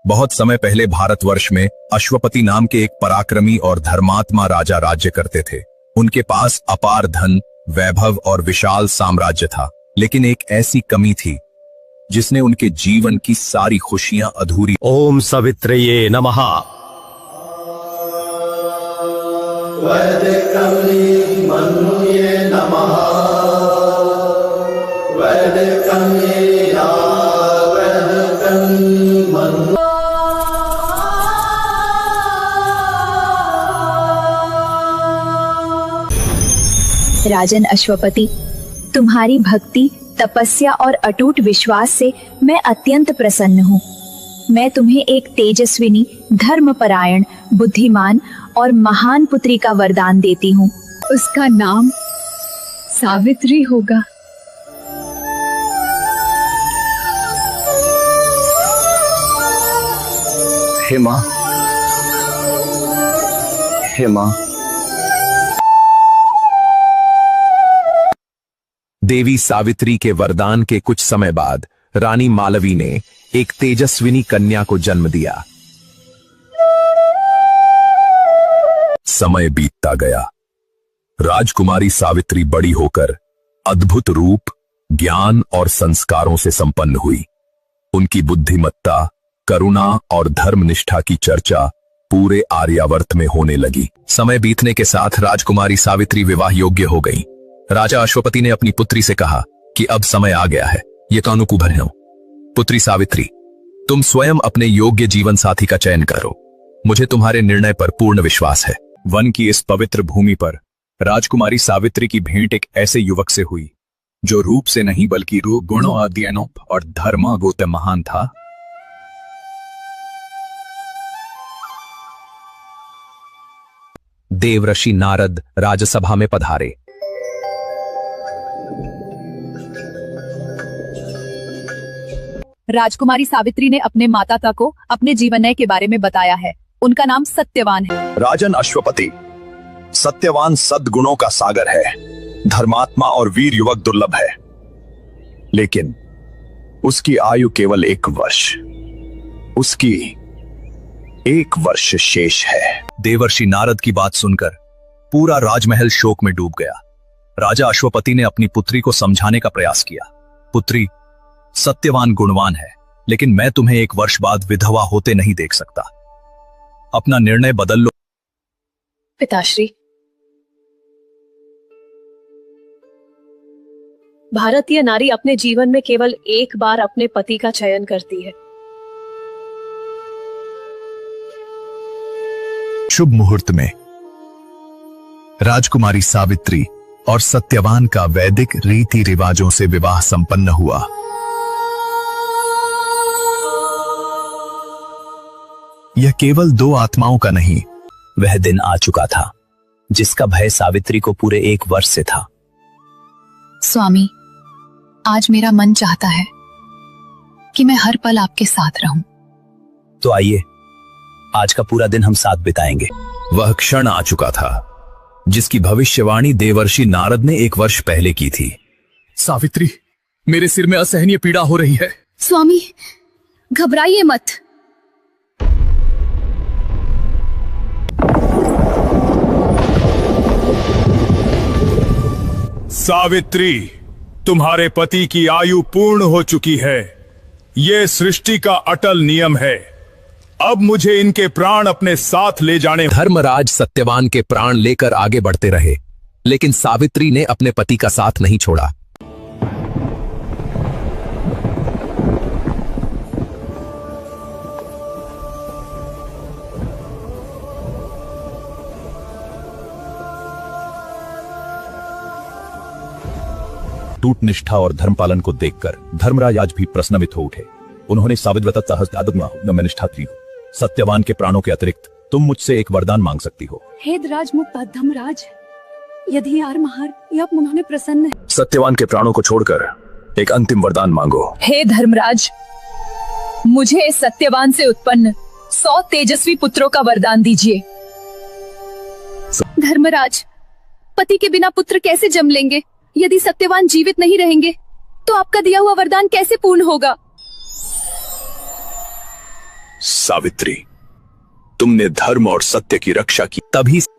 बहुत समय पहले भारतवर्ष में अश्वपति नाम के एक पराक्रमी और धर्मात्मा राजा राज्य करते थे। उनके पास अपार धन, वैभव और विशाल साम्राज्य था, लेकिन एक ऐसी कमी थी जिसने उनके जीवन की सारी खुशियां अधूरी। ओम सवित्रये नमः। राजन अश्वपति, तुम्हारी भक्ति, तपस्या और अटूट विश्वास से मैं अत्यंत प्रसन्न हूँ। मैं तुम्हें एक तेजस्विनी, धर्मपरायण, बुद्धिमान और महान पुत्री का वरदान देती हूँ। उसका नाम सावित्री होगा। हे मां, हे मां। देवी सावित्री के वरदान के कुछ समय बाद रानी मालवी ने एक तेजस्विनी कन्या को जन्म दिया। समय बीतता गया। राजकुमारी सावित्री बड़ी होकर अद्भुत रूप, ज्ञान और संस्कारों से संपन्न हुई। उनकी बुद्धिमत्ता, करुणा और धर्मनिष्ठा की चर्चा पूरे आर्यावर्त में होने लगी। समय बीतने के साथ राजकुमारी सावित्री विवाह योग्य हो गई। राजा अश्वपति ने अपनी पुत्री से कहा कि अब समय आ गया है, ये तो अनुकुंभर है। पुत्री सावित्री, तुम स्वयं अपने योग्य जीवन साथी का चयन करो। मुझे तुम्हारे निर्णय पर पूर्ण विश्वास है। वन की इस पवित्र भूमि पर राजकुमारी सावित्री की भेंट एक ऐसे युवक से हुई जो रूप से नहीं बल्कि रूप, गुणों, अध्ययनों और धर्मागोत महान था। देवर्षि नारद राजसभा में पधारे। राजकुमारी सावित्री ने अपने माता को अपने जीवनय के बारे में बताया है। उनका नाम सत्यवान है। राजन अश्वपति, सत्यवान सद्गुणों का सागर है। धर्मात्मा और वीर युवक दुर्लभ है, लेकिन उसकी आयु केवल 1 वर्ष। उसकी 1 वर्ष शेष है। देवर्षि नारद की बात सुनकर पूरा राजमहल शोक में डूब गया। राजा अश्वपति ने अपनी पुत्री को समझाने का प्रयास किया। पुत्री, सत्यवान गुणवान है, लेकिन मैं तुम्हें 1 वर्ष बाद विधवा होते नहीं देख सकता। अपना निर्णय बदल लो। पिताश्री, भारतीय नारी अपने जीवन में केवल 1 बार अपने पति का चयन करती है। शुभ मुहूर्त में राजकुमारी सावित्री और सत्यवान का वैदिक रीति रिवाजों से विवाह संपन्न हुआ। यह केवल 2 आत्माओं का नहीं, वह दिन आ चुका था जिसका भय सावित्री को पूरे 1 वर्ष से था। स्वामी, आज मेरा मन चाहता है कि मैं हर पल आपके साथ रहूं। तो आइए, आज का पूरा दिन हम साथ बिताएंगे। वह क्षण आ चुका था जिसकी भविष्यवाणी देवर्षि नारद ने 1 वर्ष पहले की थी। सावित्री, मेरे सिर में असहनीय पीड़ा हो रही है। स्वामी, घबराइए मत। सावित्री, तुम्हारे पति की आयु पूर्ण हो चुकी है। यह सृष्टि का अटल नियम है। अब मुझे इनके प्राण अपने साथ ले जाने। धर्मराज सत्यवान के प्राण लेकर आगे बढ़ते रहे, लेकिन सावित्री ने अपने पति का साथ नहीं छोड़ा। टूट निष्ठा और धर्मपालन को देखकर धर्मराज आज भी प्रश्नवित हो उठे। उन्होंने सावित्रता सहस्त्र निष्ठा की। सत्यवान के प्राणों के अतिरिक्त तुम मुझसे एक वरदान मांग सकती हो। हे राजमुक्त धर्मराज, यदि यार महार या उन्होंने प्रसन्न है, सत्यवान के प्राणों को छोड़कर एक अंतिम वरदान मांगो। हे धर्मराज, मुझे सत्यवान से उत्पन्न 100 तेजस्वी पुत्रों का वरदान दीजिए। धर्मराज, पति के बिना पुत्र कैसे जन्म लेंगे? यदि सत्यवान जीवित नहीं रहेंगे तो आपका दिया हुआ वरदान कैसे पूर्ण होगा? सावित्री, तुमने धर्म और सत्य की रक्षा की।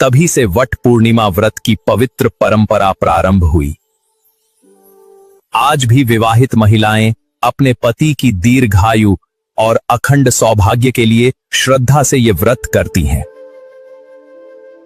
तभी से वट पूर्णिमा व्रत की पवित्र परंपरा प्रारंभ हुई। आज भी विवाहित महिलाएं अपने पति की दीर्घायु और अखंड सौभाग्य के लिए श्रद्धा से ये व्रत करती हैं।